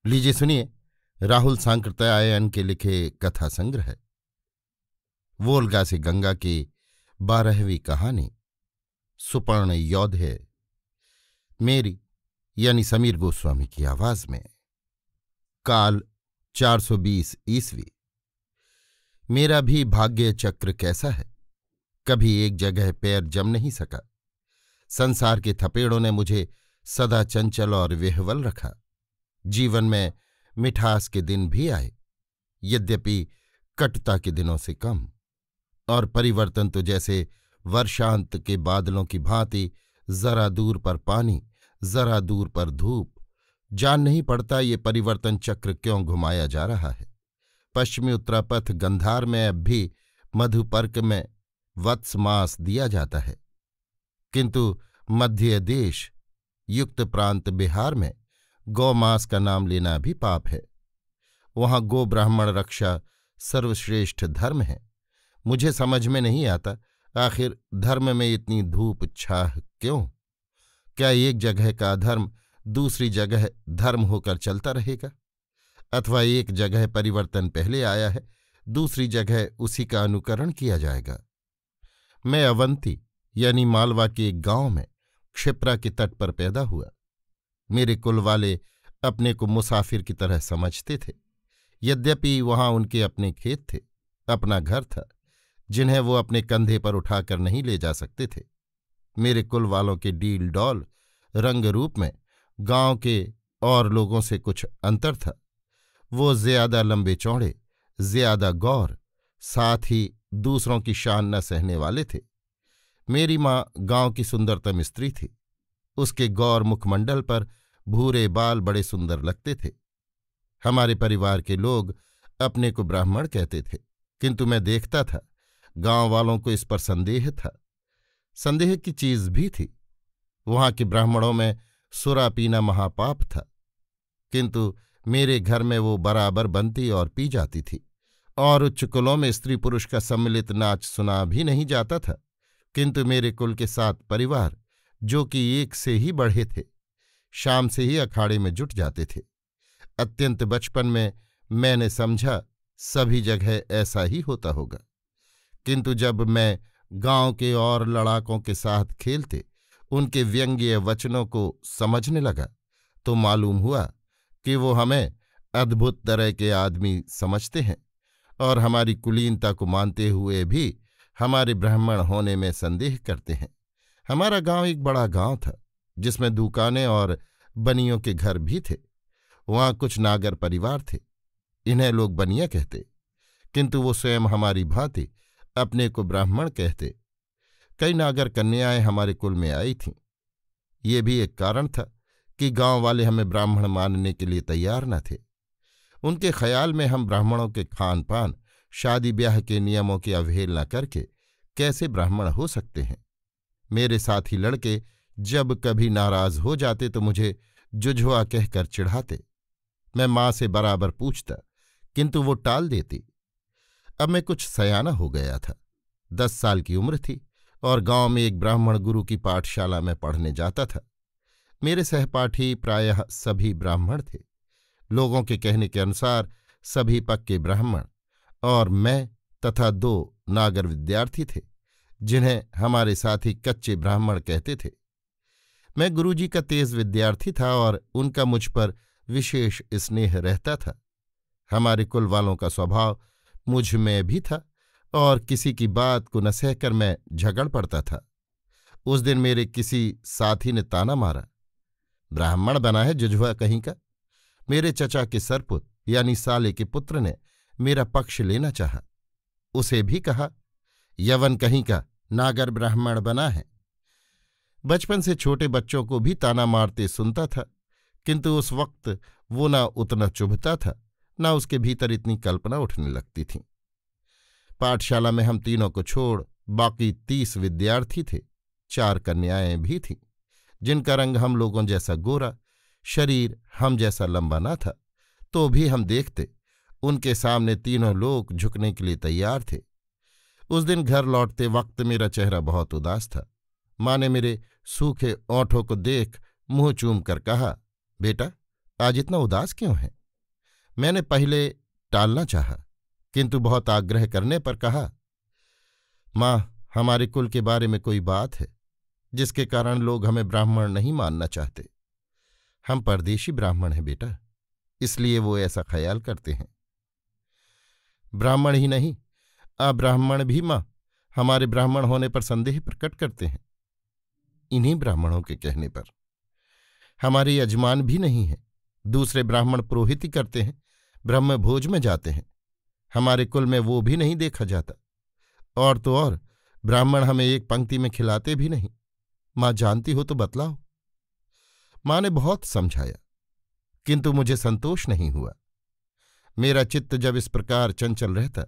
लीजिए सुनिए राहुल सांकृत्यायन के लिखे कथा संग्रह वोल्गा से गंगा की 12वीं कहानी सुपर्ण योद्धे मेरी यानी समीर गोस्वामी की आवाज में। काल 420 ईस्वी। मेरा भी भाग्य चक्र कैसा है, कभी एक जगह पैर जम नहीं सका। संसार के थपेड़ों ने मुझे सदा चंचल और विह्वल रखा। जीवन में मिठास के दिन भी आए, यद्यपि कटुता के दिनों से कम, और परिवर्तन तो जैसे वर्षांत के बादलों की भांति जरा दूर पर पानी, जरा दूर पर धूप। जान नहीं पड़ता ये परिवर्तन चक्र क्यों घुमाया जा रहा है। पश्चिमी उत्तरापथ गंधार में अब भी मधुपर्क में वत्स मास दिया जाता है, किंतु मध्य देश युक्त प्रांत बिहार में गौमास का नाम लेना भी पाप है। वहां गो ब्राह्मण रक्षा सर्वश्रेष्ठ धर्म है। मुझे समझ में नहीं आता, आखिर धर्म में इतनी धूप छाह क्यों? क्या एक जगह का अधर्म दूसरी जगह धर्म होकर चलता रहेगा, अथवा एक जगह परिवर्तन पहले आया है, दूसरी जगह उसी का अनुकरण किया जाएगा? मैं अवंती यानी मालवा के एक गांव में क्षिप्रा के तट पर पैदा हुआ। मेरे कुल वाले अपने को मुसाफिर की तरह समझते थे, यद्यपि वहां उनके अपने खेत थे, अपना घर था, जिन्हें वो अपने कंधे पर उठाकर नहीं ले जा सकते थे। मेरे कुल वालों के डील डौल रंग रूप में गांव के और लोगों से कुछ अंतर था। वो ज्यादा लंबे चौड़े, ज्यादा गौर, साथ ही दूसरों की शान न सहने वाले थे। मेरी माँ गांव की सुंदरतम स्त्री थी। उसके गौर मुखमंडल पर भूरे बाल बड़े सुंदर लगते थे। हमारे परिवार के लोग अपने को ब्राह्मण कहते थे, किंतु मैं देखता था गांव वालों को इस पर संदेह था। संदेह की चीज भी थी। वहां के ब्राह्मणों में सुरा पीना महापाप था, किंतु मेरे घर में वो बराबर बनती और पी जाती थी, और उच्च कुलों में स्त्री पुरुष का सम्मिलित नाच सुना भी नहीं जाता था। किंतु मेरे कुल के 7 परिवार, जो कि एक से ही बढ़े थे, शाम से ही अखाड़े में जुट जाते थे। अत्यंत बचपन में मैंने समझा सभी जगह ऐसा ही होता होगा, किंतु जब मैं गांव के और लड़ाकों के साथ खेलते उनके व्यंग्य वचनों को समझने लगा तो मालूम हुआ कि वो हमें अद्भुत तरह के आदमी समझते हैं, और हमारी कुलीनता को मानते हुए भी हमारे ब्राह्मण होने में संदेह करते हैं। हमारा गांव एक बड़ा गांव था, जिसमें दुकानें और बनियों के घर भी थे। वहां कुछ नागर परिवार थे, इन्हें लोग बनिया कहते, किंतु वो स्वयं हमारी भांति अपने को ब्राह्मण कहते। कई नागर कन्याएं हमारे कुल में आई थीं। ये भी एक कारण था कि गांव वाले हमें ब्राह्मण मानने के लिए तैयार न थे। उनके ख्याल में हम ब्राह्मणों के खान पान, शादी ब्याह के नियमों की अवहेलना करके कैसे ब्राह्मण हो सकते हैं। मेरे साथी लड़के जब कभी नाराज हो जाते तो मुझे जुझवा कहकर चिढ़ाते। मैं माँ से बराबर पूछता, किंतु वो टाल देती। अब मैं कुछ सयाना हो गया था, 10 साल की उम्र थी, और गांव में एक ब्राह्मण गुरु की पाठशाला में पढ़ने जाता था। मेरे सहपाठी प्रायः सभी ब्राह्मण थे। लोगों के कहने के अनुसार सभी पक्के ब्राह्मण, और मैं तथा 2 नागर विद्यार्थी थे, जिन्हें हमारे साथी कच्चे ब्राह्मण कहते थे। मैं गुरुजी का तेज विद्यार्थी था और उनका मुझ पर विशेष स्नेह रहता था। हमारे कुल वालों का स्वभाव मुझ में भी था, और किसी की बात को न सहकर मैं झगड़ पड़ता था। उस दिन मेरे किसी साथी ने ताना मारा, ब्राह्मण बना है जुझवा कहीं का। मेरे चचा के सरपुत यानी साले के पुत्र ने मेरा पक्ष लेना चाहा। उसे भी कहा, यवन कहीं का नागर ब्राह्मण बना है। बचपन से छोटे बच्चों को भी ताना मारते सुनता था, किंतु उस वक्त वो न उतना चुभता था, न उसके भीतर इतनी कल्पना उठने लगती थी। पाठशाला में हम तीनों को छोड़ बाकी 30 विद्यार्थी थे। 4 कन्याएं भी थीं, जिनका रंग हम लोगों जैसा गोरा, शरीर हम जैसा लंबा न था, तो भी हम देखते उनके सामने तीनों लोग झुकने के लिए तैयार थे। उस दिन घर लौटते वक्त मेरा चेहरा बहुत उदास था। माँ ने मेरे सूखे ओंठों को देख मुंह चूम कर कहा, बेटा आज इतना उदास क्यों है? मैंने पहले टालना चाहा, किंतु बहुत आग्रह करने पर कहा, माँ, हमारे कुल के बारे में कोई बात है जिसके कारण लोग हमें ब्राह्मण नहीं मानना चाहते। हम परदेशी ब्राह्मण हैं बेटा, इसलिए वो ऐसा ख्याल करते हैं। ब्राह्मण ही नहीं, अब्राह्मण भी माँ हमारे ब्राह्मण होने पर संदेह प्रकट करते हैं। इन्हीं ब्राह्मणों के कहने पर हमारे यजमान भी नहीं है, दूसरे ब्राह्मण पुरोहित ही करते हैं, ब्रह्म भोज में जाते हैं। हमारे कुल में वो भी नहीं देखा जाता। और तो और ब्राह्मण हमें एक पंक्ति में खिलाते भी नहीं। माँ जानती हो तो बतलाओ। माँ ने बहुत समझाया, किंतु मुझे संतोष नहीं हुआ। मेरा चित्त जब इस प्रकार चंचल रहता,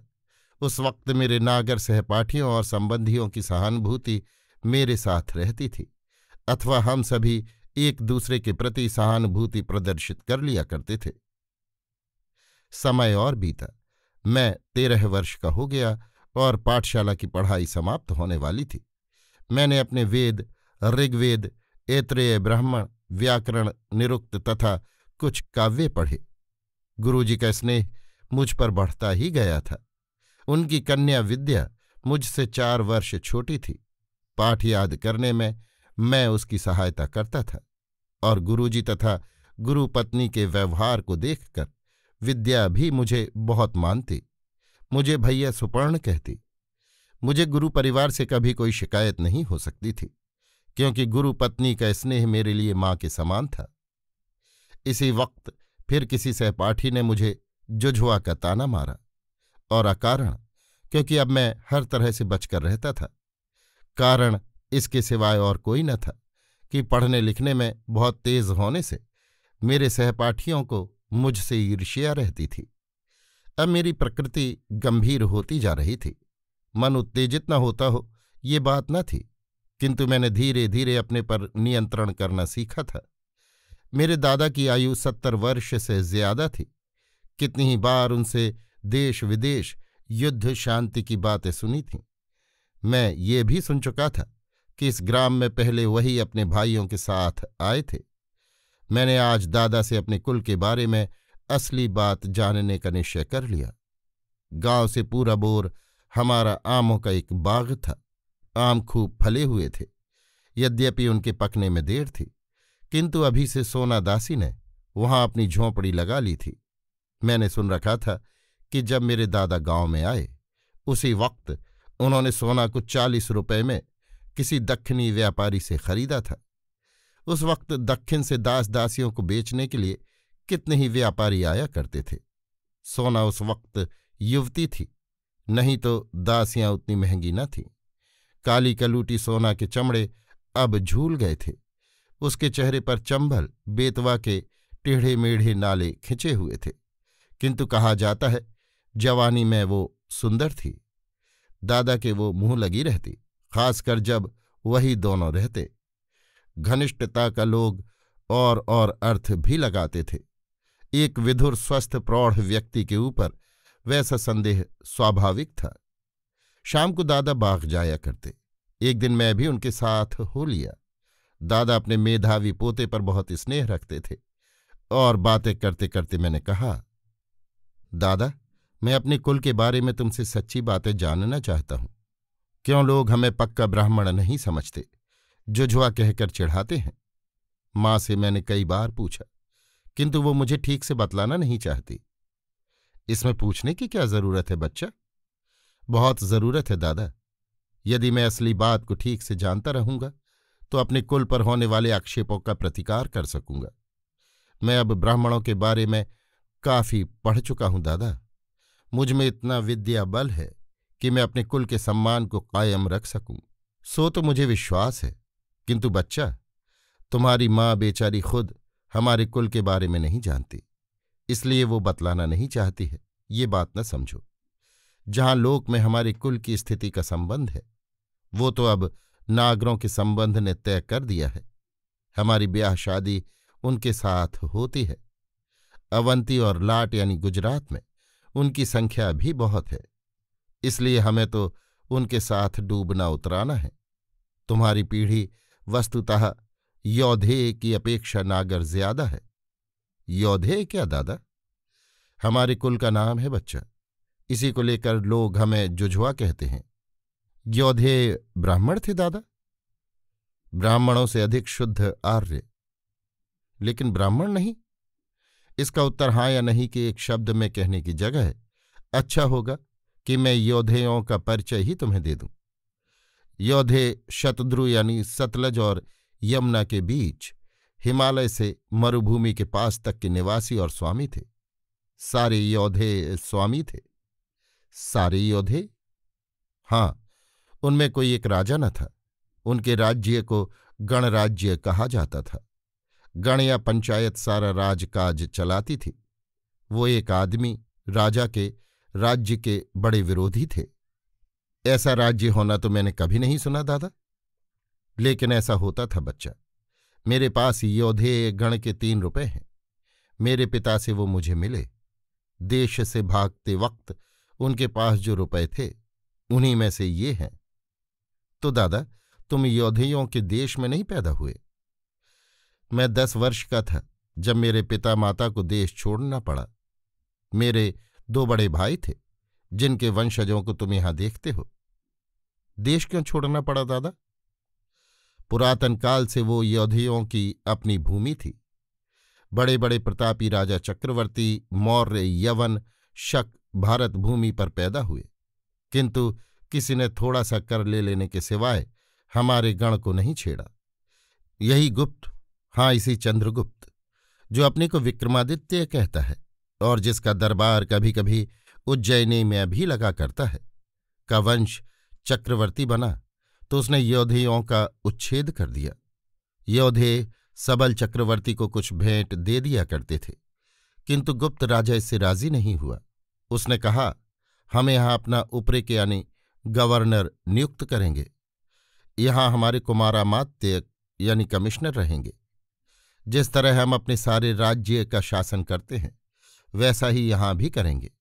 उस वक्त मेरे नागर सहपाठियों और संबंधियों की सहानुभूति मेरे साथ रहती थी, अथवा हम सभी एक दूसरे के प्रति सहानुभूति प्रदर्शित कर लिया करते थे। समय और बीता। मैं 13 वर्ष का हो गया और पाठशाला की पढ़ाई समाप्त होने वाली थी। मैंने अपने वेद, ऋग्वेद, ऐत्रेय ब्राह्मण, व्याकरण, निरुक्त तथा कुछ काव्य पढ़े। गुरुजी का स्नेह मुझ पर बढ़ता ही गया था। उनकी कन्या विद्या मुझसे 4 वर्ष छोटी थी। पाठ याद करने में मैं उसकी सहायता करता था और गुरुजी तथा गुरुपत्नी के व्यवहार को देखकर विद्या भी मुझे बहुत मानती। मुझे भैया सुपर्ण कहती। मुझे गुरु परिवार से कभी कोई शिकायत नहीं हो सकती थी, क्योंकि गुरुपत्नी का स्नेह मेरे लिए माँ के समान था। इसी वक्त फिर किसी सहपाठी ने मुझे जुझुआ का ताना मारा, और अकारण, क्योंकि अब मैं हर तरह से बचकर रहता था। कारण इसके सिवाय और कोई न था कि पढ़ने लिखने में बहुत तेज होने से मेरे सहपाठियों को मुझसे ईर्ष्या रहती थी। अब मेरी प्रकृति गंभीर होती जा रही थी। मन उत्तेजित न होता हो, ये बात न थी, किंतु मैंने धीरे धीरे अपने पर नियंत्रण करना सीखा था। मेरे दादा की आयु 70 वर्ष से ज्यादा थी। कितनी ही बार उनसे देश विदेश, युद्ध शांति की बातें सुनी थीं। मैं ये भी सुन चुका था कि इस ग्राम में पहले वही अपने भाइयों के साथ आए थे। मैंने आज दादा से अपने कुल के बारे में असली बात जानने का निश्चय कर लिया। गांव से पूरा बोर हमारा आमों का एक बाग था। आम खूब फले हुए थे। यद्यपि उनके पकने में देर थी, किंतु अभी से सोना दासी ने वहां अपनी झोंपड़ी लगा ली थी। मैंने सुन रखा था कि जब मेरे दादा गांव में आए, उसी वक्त उन्होंने सोना को 40 रुपये में किसी दक्षिणी व्यापारी से खरीदा था। उस वक्त दक्षिण से दास दासियों को बेचने के लिए कितने ही व्यापारी आया करते थे। सोना उस वक्त युवती थी, नहीं तो दासियां उतनी महंगी न थीं। काली कलूटी सोना के चमड़े अब झूल गए थे। उसके चेहरे पर चंबल, बेतवा के टेढ़े मेढ़े नाले खिंचे हुए थे, किंतु कहा जाता है जवानी में वो सुंदर थी। दादा के वो मुंह लगी रहती, खासकर जब वही दोनों रहते। घनिष्ठता का लोग और अर्थ भी लगाते थे। एक विधुर स्वस्थ प्रौढ़ व्यक्ति के ऊपर वैसा संदेह स्वाभाविक था। शाम को दादा बाग जाया करते। एक दिन मैं भी उनके साथ हो लिया। दादा अपने मेधावी पोते पर बहुत स्नेह रखते थे और बातें करते करते मैंने कहा, दादा, मैं अपने कुल के बारे में तुमसे सच्ची बातें जानना चाहता हूं। क्यों लोग हमें पक्का ब्राह्मण नहीं समझते, जुझुआ कहकर चिढ़ाते हैं? माँ से मैंने कई बार पूछा, किंतु वो मुझे ठीक से बतलाना नहीं चाहती। इसमें पूछने की क्या जरूरत है बच्चा? बहुत जरूरत है दादा। यदि मैं असली बात को ठीक से जानता रहूंगा तो अपने कुल पर होने वाले आक्षेपों का प्रतिकार कर सकूंगा। मैं अब ब्राह्मणों के बारे में काफी पढ़ चुका हूं दादा। मुझ में इतना विद्या बल है कि मैं अपने कुल के सम्मान को कायम रख सकूं, सो तो मुझे विश्वास है। किंतु बच्चा, तुम्हारी माँ बेचारी खुद हमारे कुल के बारे में नहीं जानती, इसलिए वो बतलाना नहीं चाहती है। ये बात न समझो। जहां लोक में हमारे कुल की स्थिति का संबंध है, वो तो अब नागरों के संबंध ने तय कर दिया है। हमारी ब्याह शादी उनके साथ होती है। अवंती और लाट यानी गुजरात में उनकी संख्या भी बहुत है, इसलिए हमें तो उनके साथ डूबना उतराना है। तुम्हारी पीढ़ी वस्तुतः योधेय की अपेक्षा नागर ज्यादा है। योधे क्या दादा? हमारे कुल का नाम है बच्चा, इसी को लेकर लोग हमें जुझवा कहते हैं। योधे ब्राह्मण थे दादा? ब्राह्मणों से अधिक शुद्ध आर्य। लेकिन ब्राह्मण नहीं? इसका उत्तर हाँ या नहीं के एक शब्द में कहने की जगह है। अच्छा होगा कि मैं योधेयों का परिचय ही तुम्हें दे दूं। योधे शतद्रु यानी सतलज और यमुना के बीच हिमालय से मरुभूमि के पास तक के निवासी और स्वामी थे। सारे योधे स्वामी थे। सारे योधे? हाँ, उनमें कोई एक राजा न था। उनके राज्य को गणराज्य कहा जाता था। गण या पंचायत सारा राजकाज चलाती थी। वो एक आदमी राजा के राज्य के बड़े विरोधी थे। ऐसा राज्य होना तो मैंने कभी नहीं सुना दादा। लेकिन ऐसा होता था बच्चा। मेरे पास योधे गण के 3 रुपए हैं। मेरे पिता से वो मुझे मिले। देश से भागते वक्त उनके पास जो रुपए थे उन्हीं में से ये हैं। तो दादा, तुम योधेयों के देश में नहीं पैदा हुए? मैं 10 वर्ष का था जब मेरे पिता माता को देश छोड़ना पड़ा। मेरे 2 बड़े भाई थे जिनके वंशजों को तुम यहां देखते हो। देश क्यों छोड़ना पड़ा दादा? पुरातन काल से वो योधेयों की अपनी भूमि थी। बड़े बड़े प्रतापी राजा चक्रवर्ती, मौर्य, यवन, शक भारत भूमि पर पैदा हुए, किंतु किसी ने थोड़ा सा कर ले लेने के सिवाय हमारे गण को नहीं छेड़ा। यही गुप्त, हाँ इसी चंद्रगुप्त, जो अपने को विक्रमादित्य कहता है और जिसका दरबार कभी कभी उज्जैनी में भी लगा करता है, का वंश चक्रवर्ती बना तो उसने योधेयों का उच्छेद कर दिया। योधे सबल चक्रवर्ती को कुछ भेंट दे दिया करते थे, किंतु गुप्त राजा इससे राजी नहीं हुआ। उसने कहा, हम यहां अपना उपरे के यानी गवर्नर नियुक्त करेंगे। यहां हमारे कुमारामात्य यानी कमिश्नर रहेंगे। जिस तरह हम अपने सारे राज्य का शासन करते हैं वैसा ही यहां भी करेंगे।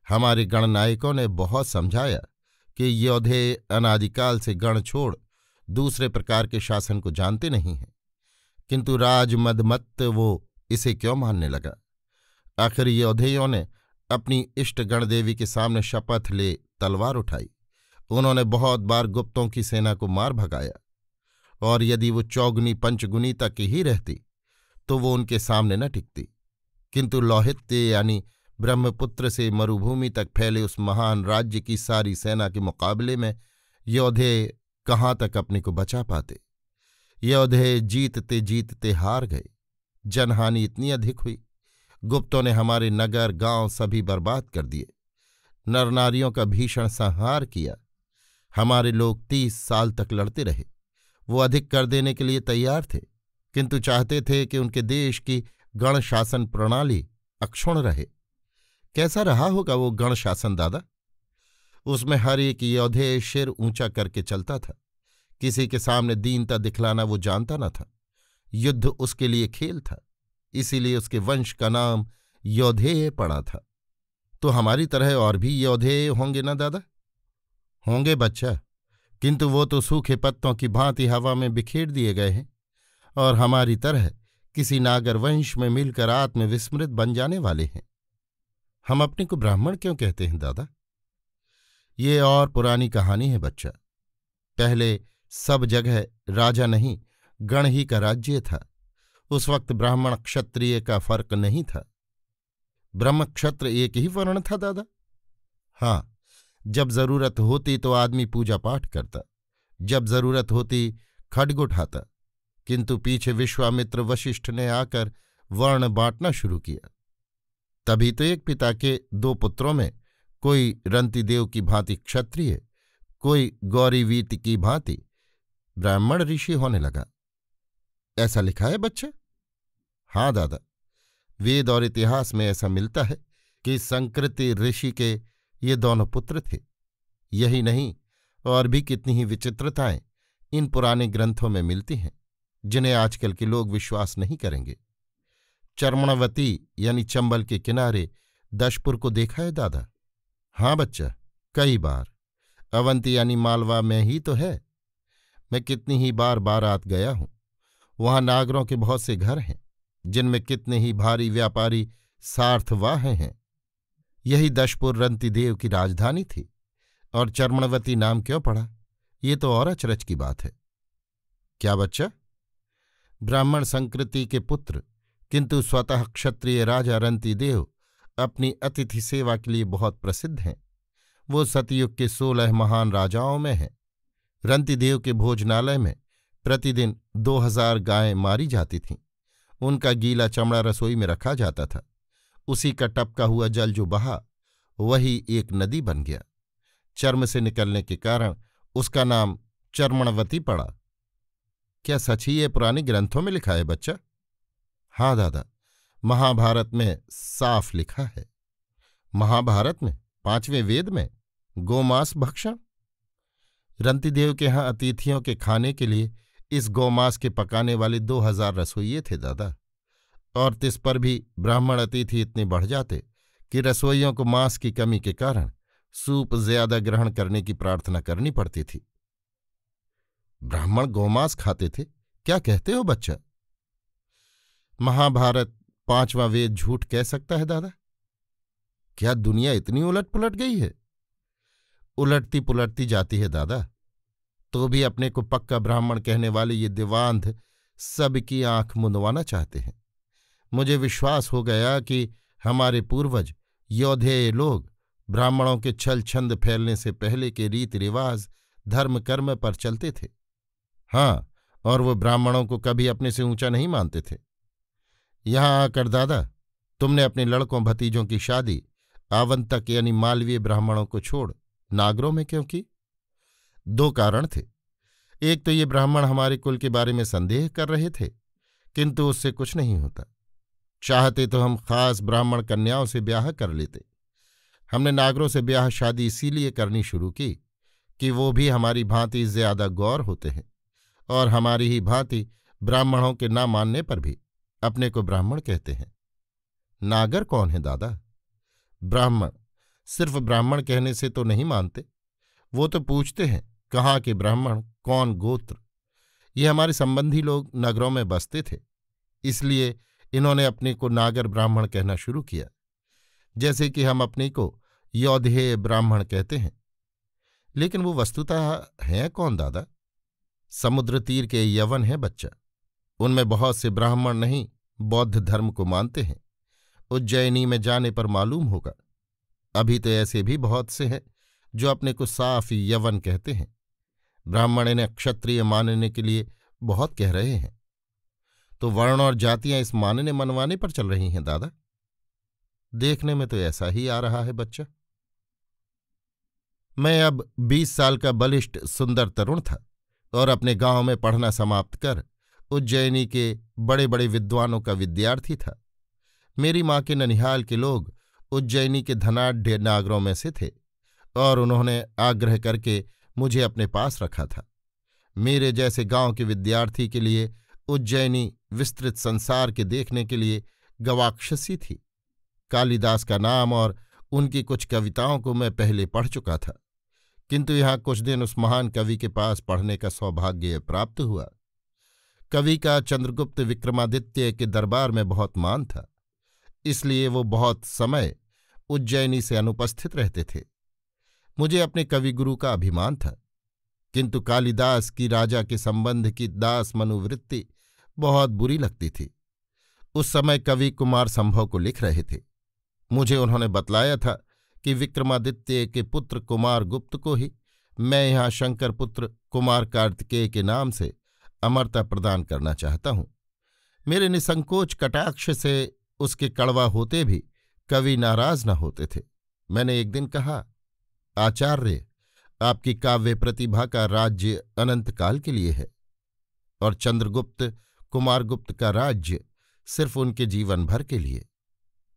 हमारे गणनायकों ने बहुत समझाया कि योधे अनादिकाल से गण छोड़ दूसरे प्रकार के शासन को जानते नहीं हैं, किंतु राजमदमत्त वो इसे क्यों मानने लगा। आखिर योधेयों ने अपनी इष्ट गणदेवी के सामने शपथ ले तलवार उठाई। उन्होंने बहुत बार गुप्तों की सेना को मार भगाया, और यदि वो चौगुनी पंचगुनी तक ही रहती तो वो उनके सामने न टिकती। किंतु लौहित्य यानी ब्रह्मपुत्र से मरुभूमि तक फैले उस महान राज्य की सारी सेना के मुकाबले में योधे कहाँ तक अपने को बचा पाते। योधे जीतते जीतते हार गए। जनहानि इतनी अधिक हुई, गुप्तों ने हमारे नगर गांव सभी बर्बाद कर दिए। नरनारियों का भीषण संहार किया। हमारे लोग 30 साल तक लड़ते रहे। वो अधिक कर देने के लिए तैयार थे, किंतु चाहते थे कि उनके देश की गण शासन प्रणाली अक्षुण्ण रहे। कैसा रहा होगा वो गण शासन दादा? उसमें हर एक योधे सिर ऊंचा करके चलता था। किसी के सामने दीनता दिखलाना वो जानता न था। युद्ध उसके लिए खेल था, इसीलिए उसके वंश का नाम योधेय पड़ा था। तो हमारी तरह और भी योधेय होंगे ना दादा? होंगे बच्चा, किंतु वो तो सूखे पत्तों की भांति हवा में बिखेर दिए गए हैं और हमारी तरह किसी नागर वंश में मिलकर आत्मविस्मृत बन जाने वाले हैं। हम अपने को ब्राह्मण क्यों कहते हैं दादा? ये और पुरानी कहानी है बच्चा। पहले सब जगह राजा नहीं गण ही का राज्य था। उस वक्त ब्राह्मण क्षत्रिय का फर्क नहीं था। ब्रह्म क्षत्र एक ही वर्ण था दादा? हाँ, जब जरूरत होती तो आदमी पूजा पाठ करता, जब जरूरत होती खड्ग उठाता, किंतु पीछे विश्वामित्र वशिष्ठ ने आकर वर्ण बांटना शुरू किया। तभी तो एक पिता के 2 पुत्रों में कोई रंतिदेव की भांति क्षत्रिय, कोई गौरीवीत की भांति ब्राह्मण ऋषि होने लगा। ऐसा लिखा है बच्चा? हाँ दादा, वेद और इतिहास में ऐसा मिलता है कि संकृति ऋषि के ये दोनों पुत्र थे। यही नहीं, और भी कितनी ही विचित्रताएं इन पुराने ग्रंथों में मिलती हैं जिन्हें आजकल के लोग विश्वास नहीं करेंगे। चर्मणवती यानी चंबल के किनारे दशपुर को देखा है दादा? हाँ बच्चा, कई बार। अवंती यानी मालवा में ही तो है। मैं कितनी ही बार बारात गया हूं। वहां नागरों के बहुत से घर हैं जिनमें कितने ही भारी व्यापारी सार्थवाह हैं। यही दशपुर रंतिदेव की राजधानी थी, और चर्मणवती नाम क्यों पड़ा, ये तो और अचरज की बात है। क्या बच्चा? ब्राह्मण संकृति के पुत्र किंतु स्वतः क्षत्रिय राजा रंतिदेव अपनी अतिथि सेवा के लिए बहुत प्रसिद्ध हैं। वो सतयुग के 16 महान राजाओं में हैं। रंतिदेव के भोजनालय में प्रतिदिन 2000 गायें मारी जाती थीं। उनका गीला चमड़ा रसोई में रखा जाता था। उसी का टपका हुआ जल जो बहा, वही एक नदी बन गया। चर्म से निकलने के कारण उसका नाम चर्मणवती पड़ा। क्या सच ही ये पुराने ग्रंथों में लिखा है बच्चा? हाँ दादा, महाभारत में साफ लिखा है। महाभारत में? 5वें वेद में? गोमांस भक्षण? रंतिदेव के यहाँ अतिथियों के खाने के लिए इस गोमांस के पकाने वाले 2000 रसोइये थे दादा, और तिस पर भी ब्राह्मण अतिथि इतने बढ़ जाते कि रसोइयों को मांस की कमी के कारण सूप ज्यादा ग्रहण करने की प्रार्थना करनी पड़ती थी। ब्राह्मण गोमांस खाते थे? क्या कहते हो बच्चा? महाभारत 5वां वेद झूठ कह सकता है दादा? क्या दुनिया इतनी उलट पुलट गई है? उलटती पुलटती जाती है दादा, तो भी अपने को पक्का ब्राह्मण कहने वाले ये दिवांध सबकी आंख मुंदवाना चाहते हैं। मुझे विश्वास हो गया कि हमारे पूर्वज योधेय लोग ब्राह्मणों के छल छंद फैलने से पहले के रीति रिवाज धर्म कर्म पर चलते थे। हाँ, और वो ब्राह्मणों को कभी अपने से ऊंचा नहीं मानते थे। यहां आकर दादा, तुमने अपने लड़कों भतीजों की शादी आवंतक यानी मालवीय ब्राह्मणों को छोड़ नागरों में क्यों की? 2 कारण थे। एक तो ये ब्राह्मण हमारे कुल के बारे में संदेह कर रहे थे, किंतु उससे कुछ नहीं होता। चाहते तो हम खास ब्राह्मण कन्याओं से ब्याह कर लेते। हमने नागरों से ब्याह शादी इसीलिए करनी शुरू की कि वो भी हमारी भांति ज्यादा गौर होते हैं, और हमारी ही भांति ब्राह्मणों के ना मानने पर भी अपने को ब्राह्मण कहते हैं। नागर कौन है दादा? ब्राह्मण सिर्फ ब्राह्मण कहने से तो नहीं मानते, वो तो पूछते हैं कहाँ के ब्राह्मण, कौन गोत्र। ये हमारे संबंधी लोग नगरों में बसते थे, इसलिए इन्होंने अपने को नागर ब्राह्मण कहना शुरू किया, जैसे कि हम अपने को योधेय ब्राह्मण कहते हैं। लेकिन वो वस्तुतः हैं कौन दादा? समुद्र तीर के यवन है बच्चा। उनमें बहुत से ब्राह्मण नहीं बौद्ध धर्म को मानते हैं। उज्जैनी में जाने पर मालूम होगा। अभी तो ऐसे भी बहुत से हैं जो अपने को साफ यवन कहते हैं। ब्राह्मण इन्हें क्षत्रिय मानने के लिए बहुत कह रहे हैं। तो वर्ण और जातियां इस मानने मनवाने पर चल रही हैं दादा। देखने में तो ऐसा ही आ रहा है बच्चा। मैं अब 20 साल का बलिष्ठ सुंदर तरुण था और अपने गांव में पढ़ना समाप्त कर उज्जैनी के बड़े बड़े विद्वानों का विद्यार्थी था। मेरी माँ के ननिहाल के लोग उज्जैनी के धनाढ्य नागरों में से थे, और उन्होंने आग्रह करके मुझे अपने पास रखा था। मेरे जैसे गांव के विद्यार्थी के लिए उज्जैनी विस्तृत संसार के देखने के लिए गवाक्षसी थी। कालिदास का नाम और उनकी कुछ कविताओं को मैं पहले पढ़ चुका था, किंतु यहाँ कुछ दिन उस महान कवि के पास पढ़ने का सौभाग्य प्राप्त हुआ। कवि का चंद्रगुप्त विक्रमादित्य के दरबार में बहुत मान था, इसलिए वो बहुत समय उज्जैनी से अनुपस्थित रहते थे। मुझे अपने कविगुरु का अभिमान था, किंतु कालिदास की राजा के संबंध की दास मनोवृत्ति बहुत बुरी लगती थी। उस समय कवि कुमार संभव को लिख रहे थे। मुझे उन्होंने बतलाया था कि विक्रमादित्य के पुत्र कुमार गुप्त को ही मैं यहाँ शंकर पुत्र कुमार कार्तिकेय के नाम से अमरता प्रदान करना चाहता हूँ। मेरे निसंकोच कटाक्ष से उसके कड़वा होते भी कवि नाराज न होते थे। मैंने एक दिन कहा, आचार्य, आपकी काव्य प्रतिभा का राज्य अनंत काल के लिए है, और चंद्रगुप्त कुमारगुप्त का राज्य सिर्फ उनके जीवन भर के लिए।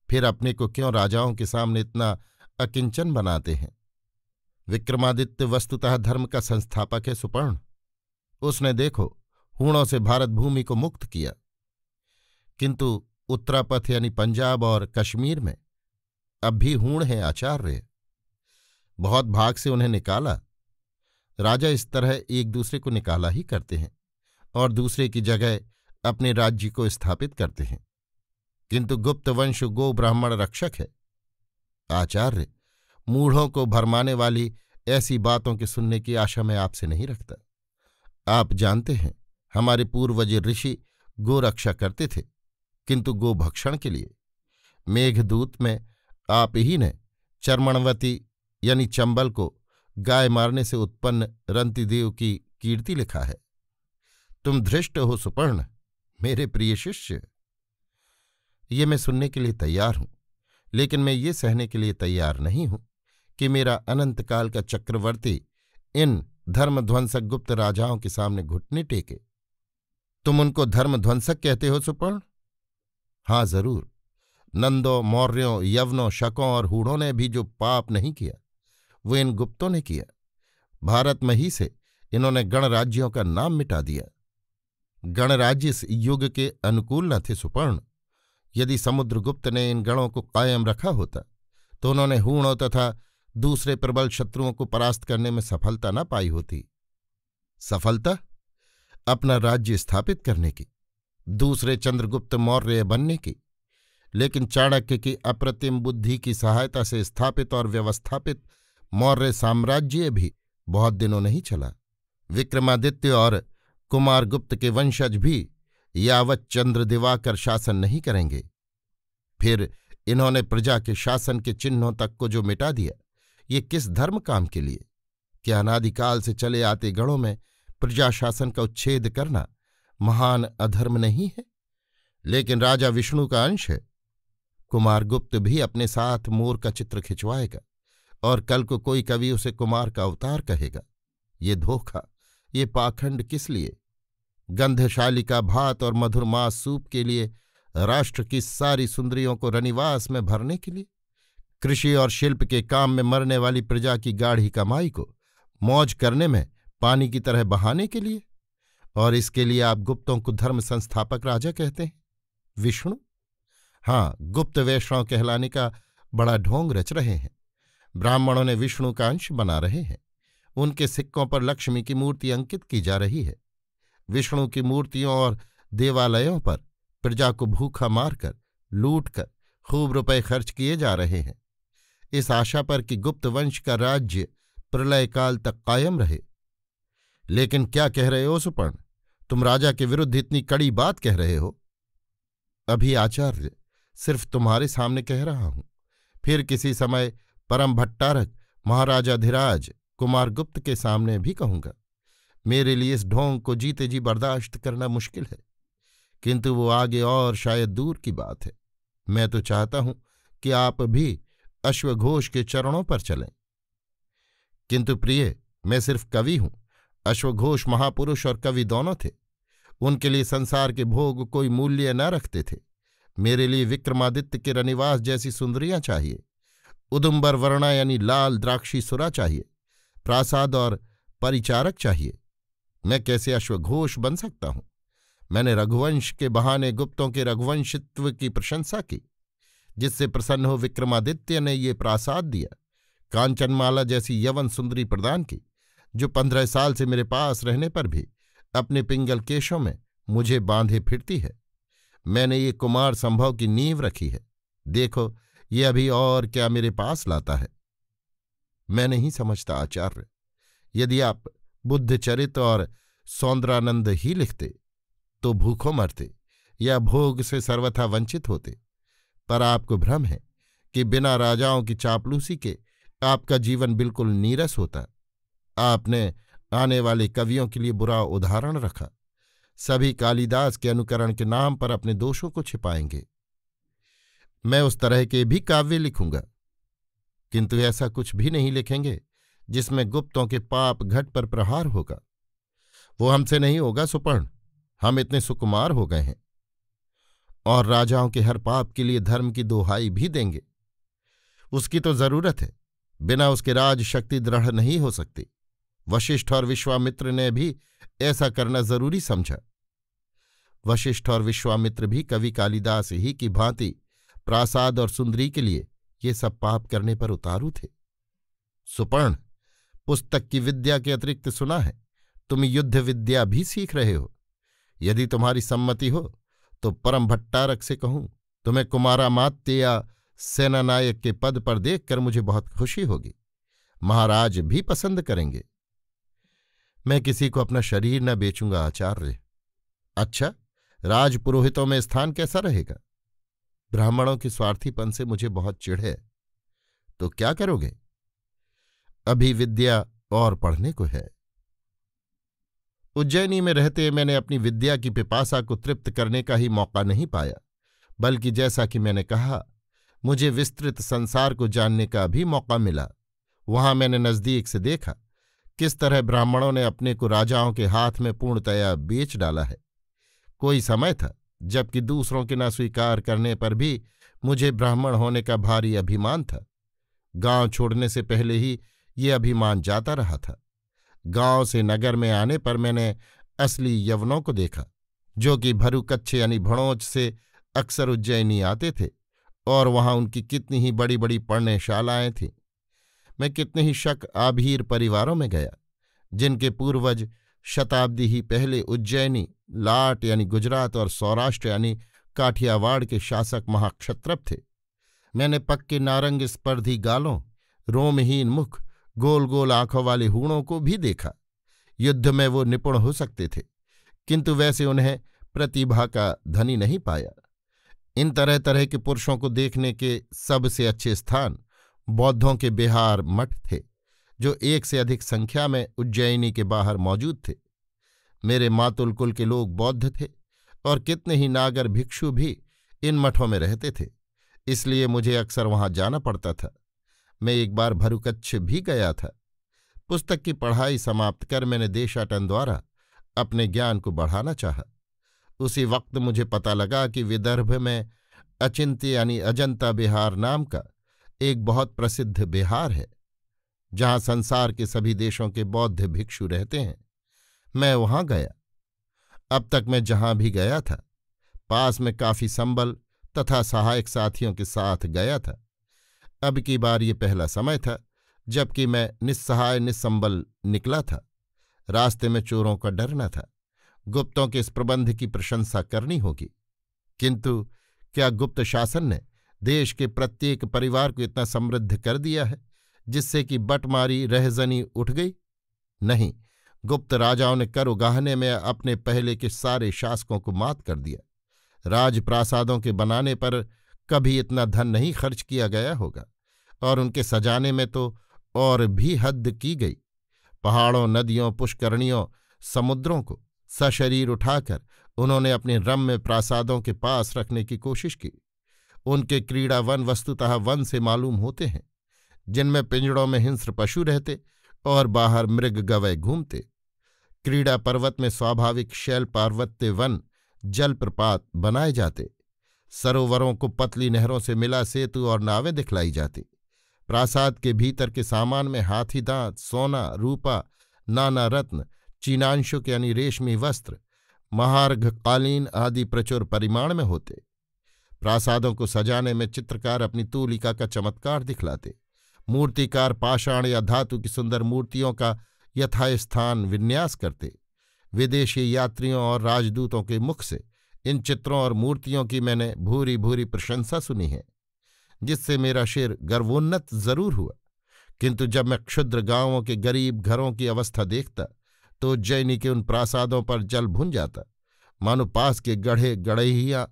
फिर अपने को क्यों राजाओं के सामने इतना अकिंचन बनाते हैं? विक्रमादित्य वस्तुतः धर्म का संस्थापक है सुपर्ण। उसने देखो हूणों से भारत भूमि को मुक्त किया, किंतु उत्तरापथ यानी पंजाब और कश्मीर में अब भी हूण हैं आचार्य। बहुत भाग से उन्हें निकाला। राजा इस तरह एक दूसरे को निकाला ही करते हैं और दूसरे की जगह अपने राज्य को स्थापित करते हैं। किंतु गुप्त वंश गो ब्राह्मण रक्षक है। आचार्य, मूढ़ों को भरमाने वाली ऐसी बातों के सुनने की आशा मैं आपसे नहीं रखता। आप जानते हैं, हमारे पूर्वज ऋषि गो रक्षा करते थे, किंतु गो भक्षण के लिए। मेघदूत में आप ही ने चर्मणवती यानी चंबल को गाय मारने से उत्पन्न रंतिदेव की कीर्ति लिखा है। तुम धृष्ट हो सुपर्ण, मेरे प्रिय शिष्य। ये मैं सुनने के लिए तैयार हूं, लेकिन मैं ये सहने के लिए तैयार नहीं हूं कि मेरा अनंत काल का चक्रवर्ती इन धर्मध्वंसक गुप्त राजाओं के सामने घुटने टेके। तुम उनको धर्मध्वंसक कहते हो सुपर्ण? हां जरूर। नंदों, मौर्यों, यवनों, शकों और हूणों ने भी जो पाप नहीं किया वो इन गुप्तों ने किया। भारत में ही से इन्होंने गणराज्यों का नाम मिटा दिया। गणराज्य इस युग के अनुकूल न थे सुपर्ण। यदि समुद्रगुप्त ने इन गणों को कायम रखा होता तो उन्होंने हूणों तथा दूसरे प्रबल शत्रुओं को परास्त करने में सफलता न पाई होती। सफलता अपना राज्य स्थापित करने की, दूसरे चंद्रगुप्त मौर्य बनने की। लेकिन चाणक्य की अप्रतिम बुद्धि की सहायता से स्थापित और व्यवस्थापित मौर्य साम्राज्य भी बहुत दिनों नहीं चला। विक्रमादित्य और कुमारगुप्त के वंशज भी यावत चंद्र दिवाकर शासन नहीं करेंगे। फिर इन्होंने प्रजा के शासन के चिन्हों तक को जो मिटा दिया, ये किस धर्म काम के लिए? क्या अनादिकाल से चले आते गणों में प्रजा शासन का उच्छेद करना महान अधर्म नहीं है? लेकिन राजा विष्णु का अंश है। कुमारगुप्त भी अपने साथ मोर का चित्र खिंचवाएगा और कल को कोई कवि उसे कुमार का अवतार कहेगा। ये धोखा, ये पाखंड किस लिए? गंधशालिका भात और मधुर मांस सूप के लिए? राष्ट्र की सारी सुंदरियों को रनिवास में भरने के लिए? कृषि और शिल्प के काम में मरने वाली प्रजा की गाढ़ी कमाई को मौज करने में पानी की तरह बहाने के लिए? और इसके लिए आप गुप्तों को धर्म संस्थापक राजा कहते हैं? विष्णु? हाँ, गुप्त वैष्णव कहलाने का बड़ा ढोंग रच रहे हैं। ब्राह्मणों ने विष्णु का अंश बना रहे हैं। उनके सिक्कों पर लक्ष्मी की मूर्ति अंकित की जा रही है। विष्णु की मूर्तियों और देवालयों पर प्रजा को भूखा मारकर, लूटकर खूब रुपए खर्च किए जा रहे हैं, इस आशा पर कि गुप्त वंश का राज्य प्रलय काल तक कायम रहे। लेकिन क्या कह रहे हो सुपर्ण? तुम राजा के विरुद्ध इतनी कड़ी बात कह रहे हो। अभी आचार्य सिर्फ तुम्हारे सामने कह रहा हूं, फिर किसी समय परम भट्टारक महाराजाधिराज कुमारगुप्त के सामने भी कहूंगा। मेरे लिए इस ढोंग को जीते जी बर्दाश्त करना मुश्किल है, किंतु वो आगे और शायद दूर की बात है। मैं तो चाहता हूं कि आप भी अश्वघोष के चरणों पर चलें। किंतु प्रिय, मैं सिर्फ कवि हूं। अश्वघोष महापुरुष और कवि दोनों थे। उनके लिए संसार के भोग कोई मूल्य न रखते थे। मेरे लिए विक्रमादित्य के रनिवास जैसी सुंदरियां चाहिए, उदुम्बर वर्णा यानी लाल द्राक्षी सुरा चाहिए, प्रासाद और परिचारक चाहिए। मैं कैसे अश्वघोष बन सकता हूं? मैंने रघुवंश के बहाने गुप्तों के रघुवंशित्व की प्रशंसा की, जिससे प्रसन्न हो विक्रमादित्य ने ये प्रासाद दिया। कांचनमाला जैसी यवन सुंदरी प्रदान की, जो 15 साल से मेरे पास रहने पर भी अपने पिंगल केशों में मुझे बांधे फिरती है। मैंने ये कुमार संभव की नींव रखी है। देखो, ये अभी और क्या मेरे पास लाता है। मैं नहीं समझता आचार्य, यदि आप बुद्धचरित और सौंदरानंद ही लिखते तो भूखों मरते या भोग से सर्वथा वंचित होते। पर आपको भ्रम है कि बिना राजाओं की चापलूसी के आपका जीवन बिल्कुल नीरस होता। आपने आने वाले कवियों के लिए बुरा उदाहरण रखा। सभी कालिदास के अनुकरण के नाम पर अपने दोषों को छिपाएंगे। मैं उस तरह के भी काव्य लिखूंगा, किंतु ऐसा कुछ भी नहीं लिखेंगे जिसमें गुप्तों के पाप घट पर प्रहार होगा। वो हमसे नहीं होगा सुपर्ण। हम इतने सुकुमार हो गए हैं और राजाओं के हर पाप के लिए धर्म की दोहाई भी देंगे। उसकी तो जरूरत है, बिना उसके राज शक्ति दृढ़ नहीं हो सकती। वशिष्ठ और विश्वामित्र ने भी ऐसा करना जरूरी समझा। वशिष्ठ और विश्वामित्र भी कवि कालिदास ही की भांति प्रासाद और सुंदरी के लिए ये सब पाप करने पर उतारू थे। सुपर्ण, पुस्तक की विद्या के अतिरिक्त सुना है तुम युद्ध विद्या भी सीख रहे हो। यदि तुम्हारी सम्मति हो तो परम भट्टारक से कहूं तुम्हें कुमारामात्य या सेनानायक के पद पर देखकर मुझे बहुत खुशी होगी। महाराज भी पसंद करेंगे। मैं किसी को अपना शरीर न बेचूंगा आचार्य। अच्छा, राजपुरोहितों में स्थान कैसा रहेगा? ब्राह्मणों के स्वार्थीपन से मुझे बहुत चिढ़ है। तो क्या करोगे? अभी विद्या और पढ़ने को है। उज्जैनी में रहते मैंने अपनी विद्या की पिपासा को तृप्त करने का ही मौका नहीं पाया, बल्कि जैसा कि मैंने कहा, मुझे विस्तृत संसार को जानने का भी मौका मिला। वहां मैंने नजदीक से देखा किस तरह ब्राह्मणों ने अपने को राजाओं के हाथ में पूर्णतया बेच डाला है। कोई समय था जबकि दूसरों के न स्वीकार करने पर भी मुझे ब्राह्मण होने का भारी अभिमान था। गांव छोड़ने से पहले ही ये अभिमान जाता रहा था। गांव से नगर में आने पर मैंने असली यवनों को देखा, जो कि भरुकच्छ यानी भणोच से अक्सर उज्जैनी आते थे, और वहां उनकी कितनी ही बड़ी बड़ी पढ़नेशालाएं थीं। मैं कितने ही शक आभीर परिवारों में गया, जिनके पूर्वज शताब्दी ही पहले उज्जैनी, लाट यानी गुजरात और सौराष्ट्र यानी काठियावाड़ के शासक महाक्षत्रप थे। मैंने पक्के नारंग स्पर्धी गालों, रोमहीन मुख, गोल गोल आंखों वाले हूणों को भी देखा। युद्ध में वो निपुण हो सकते थे, किंतु वैसे उन्हें प्रतिभा का धनी नहीं पाया। इन तरह तरह के पुरुषों को देखने के सबसे अच्छे स्थान बौद्धों के बिहार मठ थे, जो एक से अधिक संख्या में उज्जैनी के बाहर मौजूद थे। मेरे मातुल कुल के लोग बौद्ध थे, और कितने ही नागर भिक्षु भी इन मठों में रहते थे, इसलिए मुझे अक्सर वहां जाना पड़ता था। मैं एक बार भरुकच्छ भी गया था। पुस्तक की पढ़ाई समाप्त कर मैंने देशाटन द्वारा अपने ज्ञान को बढ़ाना चाहा। उसी वक्त मुझे पता लगा कि विदर्भ में अचिंत्य यानी अजंता बिहार नाम का एक बहुत प्रसिद्ध बिहार है, जहां संसार के सभी देशों के बौद्ध भिक्षु रहते हैं। मैं वहां गया। अब तक मैं जहां भी गया था, पास में काफी संबल तथा सहायक साथियों के साथ गया था। अब की बार ये पहला समय था जबकि मैं निस्सहाय निस्संबल निकला था। रास्ते में चोरों का डर न था। गुप्तों के इस प्रबंध की प्रशंसा करनी होगी, किंतु क्या गुप्त शासन ने देश के प्रत्येक परिवार को इतना समृद्ध कर दिया है जिससे कि बटमारी रहजनी उठ गई? नहीं, गुप्त राजाओं ने कर उगाहने में अपने पहले के सारे शासकों को मात कर दिया। राजप्रासादों के बनाने पर कभी इतना धन नहीं खर्च किया गया होगा, और उनके सजाने में तो और भी हद की गई। पहाड़ों, नदियों, पुष्करणियों, समुद्रों को सशरीर उठाकर उन्होंने अपने रम्य प्रासादों के पास रखने की कोशिश की। उनके क्रीड़ा वन वस्तुतः वन से मालूम होते हैं, जिनमें पिंजड़ों में हिंस्र पशु रहते और बाहर मृग गवय घूमते। क्रीड़ा पर्वत में स्वाभाविक शैल पार्वत्य वन, जलप्रपात बनाए जाते। सरोवरों को पतली नहरों से मिला सेतु और नावें दिखलाई जाती। प्रासाद के भीतर के सामान में हाथी दांत, सोना, रूपा, नाना रत्न, चीनांशुक यानी रेशमी वस्त्र, महार्घ कालीन आदि प्रचुर परिमाण में होते। प्रासादों को सजाने में चित्रकार अपनी तूलिका का चमत्कार दिखलाते। मूर्तिकार पाषाण या धातु की सुंदर मूर्तियों का यथास्थान विन्यास करते। विदेशी यात्रियों और राजदूतों के मुख से इन चित्रों और मूर्तियों की मैंने भूरी भूरी प्रशंसा सुनी है, जिससे मेरा शिर गर्वोन्नत जरूर हुआ। किंतु जब मैं क्षुद्र गांवों के गरीब घरों की अवस्था देखता तो उज्जैनी के उन प्रासादों पर जल भुन जाता। मानो पास के गढ़े गड़हियां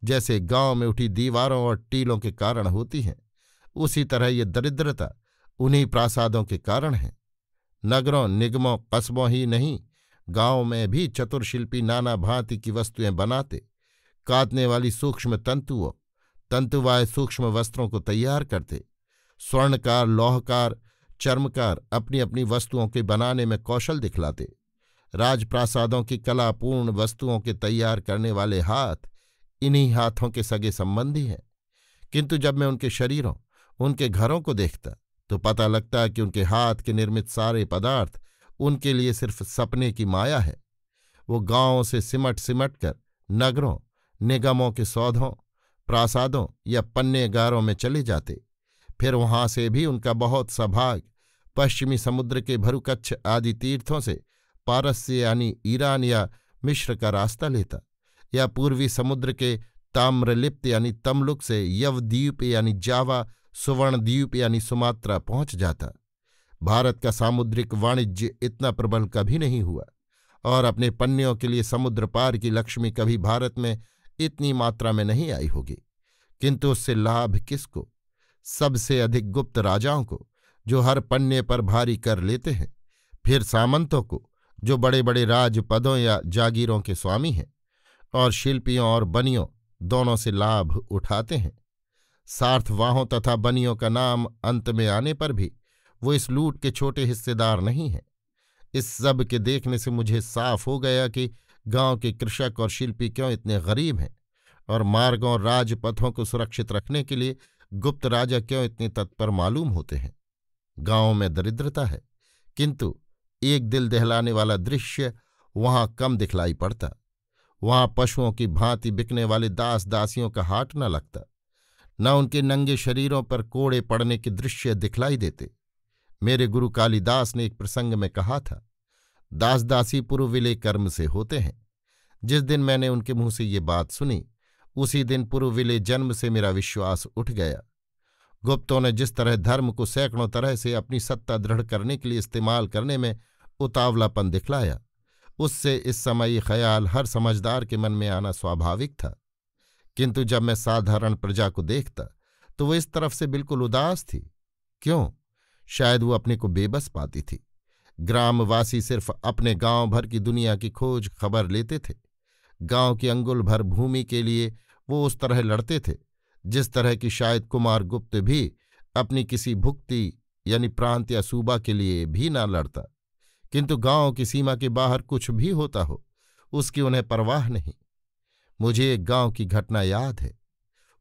जैसे गांव में उठी दीवारों और टीलों के कारण होती हैं, उसी तरह ये दरिद्रता उन्हीं प्रासादों के कारण है। नगरों, निगमों, कस्बों ही नहीं, गांव में भी चतुर शिल्पी नाना भांति की वस्तुएं बनाते, काटने वाली सूक्ष्म तंतुओं, तंतुवाय सूक्ष्म वस्त्रों को तैयार करते। स्वर्णकार, लौहकार, चर्मकार अपनी अपनी वस्तुओं के बनाने में कौशल दिखलाते। राजप्रासादों की कलापूर्ण वस्तुओं के तैयार करने वाले हाथ इन्हीं हाथों के सगे संबंधी हैं। किंतु जब मैं उनके शरीरों, उनके घरों को देखता तो पता लगता कि उनके हाथ के निर्मित सारे पदार्थ उनके लिए सिर्फ सपने की माया है। वो गांवों से सिमट सिमट कर नगरों, निगमों के सौधों, प्रासादों या पन्नेगारों में चले जाते। फिर वहां से भी उनका बहुत सा भाग पश्चिमी समुद्र के भरुकच्छ आदि तीर्थों से पारस्य यानी ईरान या मिस्र का रास्ता लेता, या पूर्वी समुद्र के ताम्रलिप्त यानी तमलुक से यवद्वीप यानी जावा, सुवर्णद्वीप यानी सुमात्रा पहुंच जाता। भारत का सामुद्रिक वाणिज्य इतना प्रबल कभी नहीं हुआ और अपने पन्नियों के लिए समुद्र पार की लक्ष्मी कभी भारत में इतनी मात्रा में नहीं आई होगी। किंतु उससे लाभ किसको? सबसे अधिक गुप्त राजाओं को, जो हर पन्ने पर भारी कर लेते हैं, फिर सामंतों को, जो बड़े बड़े राजपदों या जागीरों के स्वामी हैं, और शिल्पियों और बनियों दोनों से लाभ उठाते हैं। सार्थवाहों तथा बनियों का नाम अंत में आने पर भी वो इस लूट के छोटे हिस्सेदार नहीं हैं। इस सब के देखने से मुझे साफ हो गया कि गांव के कृषक और शिल्पी क्यों इतने गरीब हैं और मार्गों और राजपथों को सुरक्षित रखने के लिए गुप्त राजा क्यों इतने तत्पर मालूम होते हैं। गांवों में दरिद्रता है, किंतु एक दिल दहलाने वाला दृश्य वहां कम दिखलाई पड़ता। वहां पशुओं की भांति बिकने वाले दास दासियों का हाट न लगता, न उनके नंगे शरीरों पर कोड़े पड़ने के दृश्य दिखलाई देते। मेरे गुरु कालिदास ने एक प्रसंग में कहा था, दास दासी पुरुविले कर्म से होते हैं। जिस दिन मैंने उनके मुंह से ये बात सुनी, उसी दिन पुरुविले जन्म से मेरा विश्वास उठ गया। गुप्तों ने जिस तरह धर्म को सैकड़ों तरह से अपनी सत्ता दृढ़ करने के लिए इस्तेमाल करने में उतावलापन दिखलाया, उससे इस समय ये ख्याल हर समझदार के मन में आना स्वाभाविक था। किंतु जब मैं साधारण प्रजा को देखता तो वो इस तरफ से बिल्कुल उदास थी। क्यों? शायद वो अपने को बेबस पाती थी। ग्रामवासी सिर्फ अपने गांव भर की दुनिया की खोज खबर लेते थे। गांव की अंगुल भर भूमि के लिए वो उस तरह लड़ते थे जिस तरह की शायद कुमारगुप्त भी अपनी किसी भुक्ति यानी प्रांत या सूबा के लिए भी ना लड़ता। किंतु गांव की सीमा के बाहर कुछ भी होता हो, उसकी उन्हें परवाह नहीं। मुझे एक गांव की घटना याद है।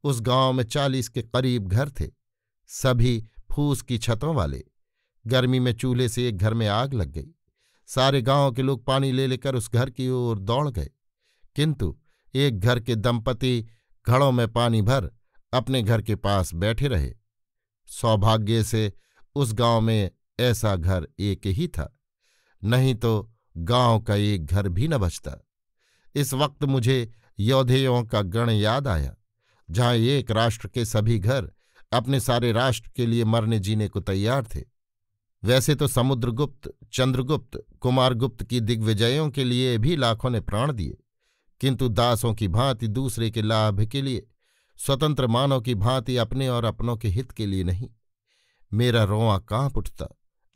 उस गांव में 40 के करीब घर थे, सभी फूस की छतों वाले। गर्मी में चूल्हे से एक घर में आग लग गई। सारे गांव के लोग पानी ले लेकर उस घर की ओर दौड़ गए, किंतु एक घर के दंपति घड़ों में पानी भर अपने घर के पास बैठे रहे। सौभाग्य से उस गांव में ऐसा घर एक ही था, नहीं तो गांव का एक घर भी न बचता। इस वक्त मुझे यौधेयों का गण याद आया, जहां एक राष्ट्र के सभी घर अपने सारे राष्ट्र के लिए मरने जीने को तैयार थे। वैसे तो समुद्रगुप्त, चंद्रगुप्त, कुमारगुप्त की दिग्विजयों के लिए भी लाखों ने प्राण दिए, किंतु दासों की भांति दूसरे के लाभ के लिए, स्वतंत्र मानव की भांति अपने और अपनों के हित के लिए नहीं। मेरा रोंवा कांप उठता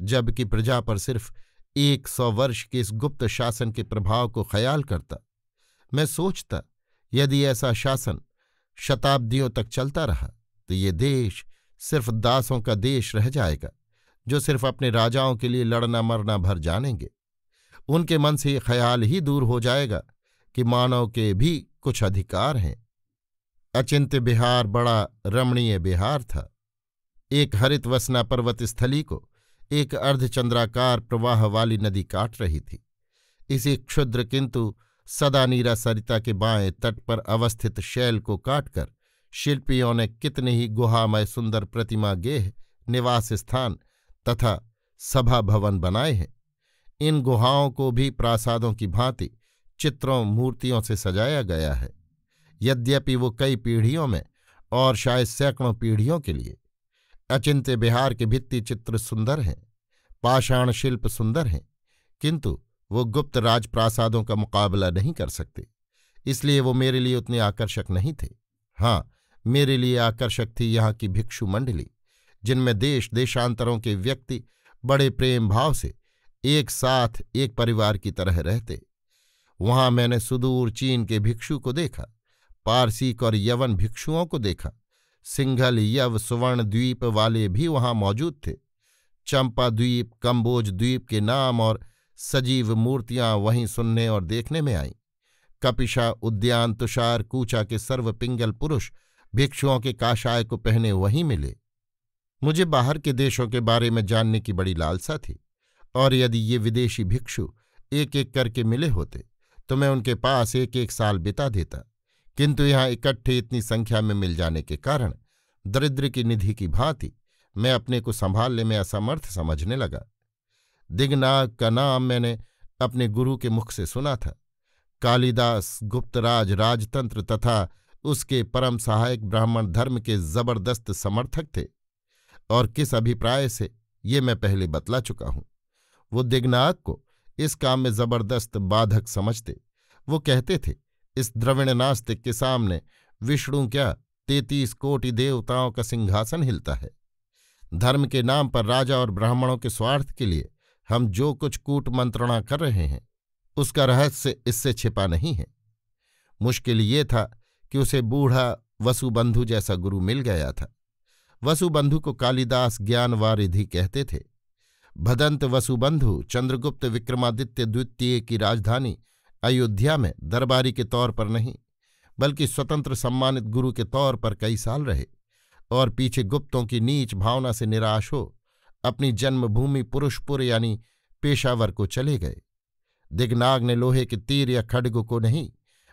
जबकि प्रजा पर सिर्फ 100 वर्ष के इस गुप्त शासन के प्रभाव को ख्याल करता। मैं सोचता, यदि ऐसा शासन शताब्दियों तक चलता रहा तो ये देश सिर्फ दासों का देश रह जाएगा, जो सिर्फ अपने राजाओं के लिए लड़ना मरना भर जानेंगे। उनके मन से ये ख्याल ही दूर हो जाएगा कि मानव के भी कुछ अधिकार हैं। अचिंत्य बिहार बड़ा रमणीय बिहार था। एक हरित वसना पर्वत स्थली को एक अर्धचंद्राकार प्रवाह वाली नदी काट रही थी। इसी क्षुद्र किंतु सदा नीरा सरिता के बाएं तट पर अवस्थित शैल को काटकर शिल्पियों ने कितने ही गुहामय सुंदर प्रतिमा गेह, निवास स्थान तथा सभा भवन बनाए हैं। इन गुहाओं को भी प्रासादों की भांति चित्रों मूर्तियों से सजाया गया है। यद्यपि वो कई पीढ़ियों में और शायद सैकड़ों पीढ़ियों के लिए। अचिंत्य बिहार के भित्ति चित्र सुंदर हैं, पाषाण शिल्प सुंदर हैं, किंतु वो गुप्त राजप्रासादों का मुकाबला नहीं कर सकते। इसलिए वो मेरे लिए उतने आकर्षक नहीं थे। हाँ, मेरे लिए आकर्षक थी यहाँ की भिक्षु मंडली, जिनमें देश देशांतरों के व्यक्ति बड़े प्रेम भाव से एक साथ एक परिवार की तरह रहते। वहां मैंने सुदूर चीन के भिक्षु को देखा, पारसीक और यवन भिक्षुओं को देखा। सिंघल, यव, सुवर्ण द्वीप वाले भी वहां मौजूद थे। चंपा द्वीप, कंबोज द्वीप के नाम और सजीव मूर्तियां वहीं सुनने और देखने में आईं। कपिशा, उद्यान, तुषार, कूचा के सर्व पिंगल पुरुष भिक्षुओं के काशाय को पहने वहीं मिले। मुझे बाहर के देशों के बारे में जानने की बड़ी लालसा थी, और यदि ये विदेशी भिक्षु एक एक करके मिले होते तो मैं उनके पास एक एक साल बिता देता। किंतु यहाँ इकट्ठे इतनी संख्या में मिल जाने के कारण दरिद्र की निधि की भांति मैं अपने को संभालने में असमर्थ समझने लगा। दिगनाग का नाम मैंने अपने गुरु के मुख से सुना था। कालिदास गुप्तराज, राजतंत्र तथा उसके परम सहायक ब्राह्मण धर्म के जबरदस्त समर्थक थे, और किस अभिप्राय से ये मैं पहले बतला चुका हूं। वो दिग्नाग को इस काम में जबरदस्त बाधक समझते। वो कहते थे, इस द्रविण नास्तिक के सामने विष्णु क्या 33 कोटि देवताओं का सिंहासन हिलता है। धर्म के नाम पर राजा और ब्राह्मणों के स्वार्थ के लिए हम जो कुछ कूट मंत्रणा कर रहे हैं, उसका रहस्य इससे छिपा नहीं है। मुश्किल ये था कि उसे बूढ़ा वसुबंधु जैसा गुरु मिल गया था। वसुबंधु को कालिदास ज्ञानवारिधि कहते थे। भदंत वसुबंधु चंद्रगुप्त विक्रमादित्य द्वितीय की राजधानी अयोध्या में दरबारी के तौर पर नहीं, बल्कि स्वतंत्र सम्मानित गुरु के तौर पर कई साल रहे, और पीछे गुप्तों की नीच भावना से निराश हो अपनी जन्मभूमि पुरुषपुर यानी पेशावर को चले गए। दिग्नाग ने लोहे के तीर या खड्ग को नहीं,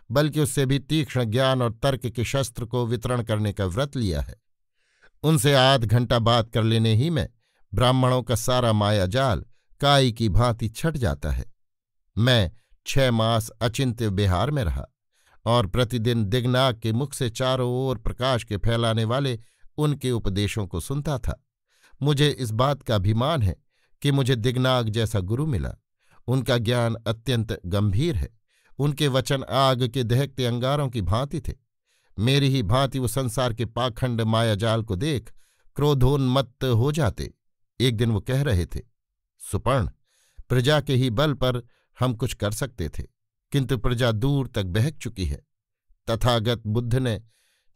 बल्कि उससे भी तीक्ष्ण ज्ञान और तर्क के शस्त्र को वितरण करने का व्रत लिया है। उनसे आध घंटा बात कर लेने ही में ब्राह्मणों का सारा मायाजाल काई की भांति छट जाता है। मैं 6 मास अचिंत्य बिहार में रहा, और प्रतिदिन दिग्नाग के मुख से चारों ओर प्रकाश के फैलाने वाले उनके उपदेशों को सुनता था। मुझे इस बात का अभिमान है कि मुझे दिग्नाग जैसा गुरु मिला। उनका ज्ञान अत्यंत गंभीर है। उनके वचन आग के दहकते अंगारों की भांति थे। मेरी ही भांति वो संसार के पाखंड मायाजाल को देख क्रोधोन्मत्त हो जाते। एक दिन वो कह रहे थे, सुपर्ण, प्रजा के ही बल पर हम कुछ कर सकते थे, किंतु प्रजा दूर तक बहक चुकी है। तथागत बुद्ध ने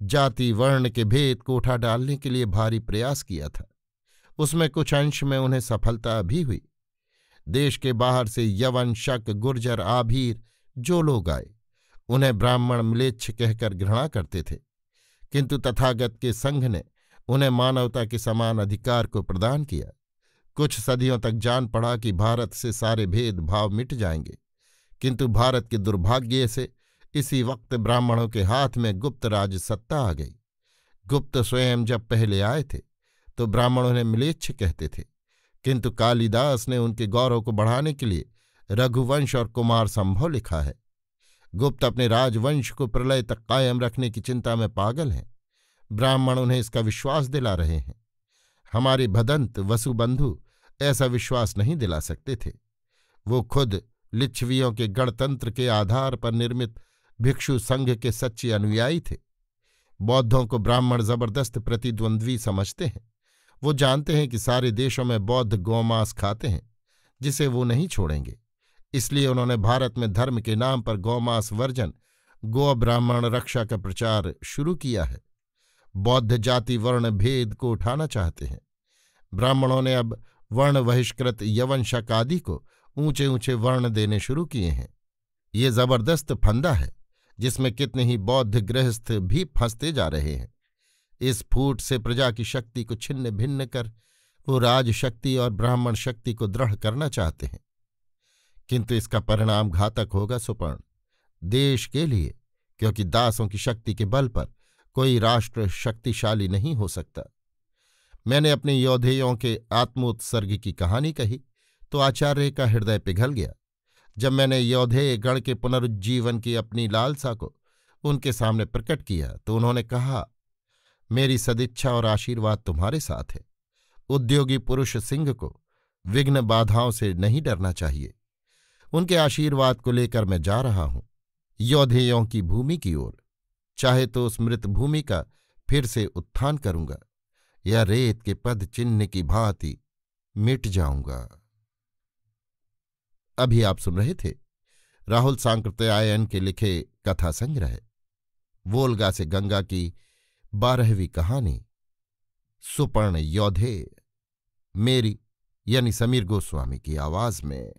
जाति वर्ण के भेद को उठा डालने के लिए भारी प्रयास किया था। उसमें कुछ अंश में उन्हें सफलता भी हुई। देश के बाहर से यवन, शक, गुर्जर, आभीर जो लोग आए, उन्हें ब्राह्मण म्लेच्छ कहकर घृणा करते थे, किंतु तथागत के संघ ने उन्हें मानवता के समान अधिकार को प्रदान किया। कुछ सदियों तक जान पड़ा कि भारत से सारे भेदभाव मिट जाएंगे, किंतु भारत के दुर्भाग्य से इसी वक्त ब्राह्मणों के हाथ में गुप्त राज सत्ता आ गई। गुप्त स्वयं जब पहले आए थे तो ब्राह्मणों ने म्लेच्छ कहते थे, किंतु कालिदास ने उनके गौरव को बढ़ाने के लिए रघुवंश और कुमार संभव लिखा है। गुप्त अपने राजवंश को प्रलय तक कायम रखने की चिंता में पागल हैं। ब्राह्मण उन्हें इसका विश्वास दिला रहे हैं। हमारे भदंत वसुबंधु ऐसा विश्वास नहीं दिला सकते थे। वो खुद लिच्छवियों के गणतंत्र के आधार पर निर्मित भिक्षु संघ के सच्चे अनुयायी थे। बौद्धों को ब्राह्मण जबरदस्त प्रतिद्वंद्वी समझते हैं। वो जानते हैं कि सारे देशों में बौद्ध गौमांस खाते हैं, जिसे वो नहीं छोड़ेंगे। इसलिए उन्होंने भारत में धर्म के नाम पर गौमांस वर्जन, गौ ब्राह्मण रक्षा का प्रचार शुरू किया है। बौद्ध जाति वर्ण भेद को उठाना चाहते हैं। ब्राह्मणों ने अब वर्ण बहिष्कृत यवन, शक आदि को ऊंचे ऊंचे वर्ण देने शुरू किए हैं। ये जबरदस्त फंदा है जिसमें कितने ही बौद्ध गृहस्थ भी फंसते जा रहे हैं। इस फूट से प्रजा की शक्ति को छिन्न भिन्न कर वो राजशक्ति और ब्राह्मण शक्ति को दृढ़ करना चाहते हैं, किंतु इसका परिणाम घातक होगा सुपर्ण, देश के लिए, क्योंकि दासों की शक्ति के बल पर कोई राष्ट्र शक्तिशाली नहीं हो सकता। मैंने अपने यौधेयों के आत्मोत्सर्ग की कहानी कही तो आचार्य का हृदय पिघल गया। जब मैंने यौधेय गण के पुनरुज्जीवन की अपनी लालसा को उनके सामने प्रकट किया तो उन्होंने कहा, मेरी सदिच्छा और आशीर्वाद तुम्हारे साथ है। उद्योगी पुरुष सिंह को विघ्न बाधाओं से नहीं डरना चाहिए। उनके आशीर्वाद को लेकर मैं जा रहा हूं यौधेयों की भूमि की ओर। चाहे तो उस मृत भूमि का फिर से उत्थान करूंगा या रेत के पद चिन्ह की भांति मिट जाऊंगा। अभी आप सुन रहे थे राहुल सांकृत्यायन के लिखे कथा संग्रह वोल्गा से गंगा की 12वीं कहानी सुपर्ण यौधेय, मेरी यानी समीर गोस्वामी की आवाज में।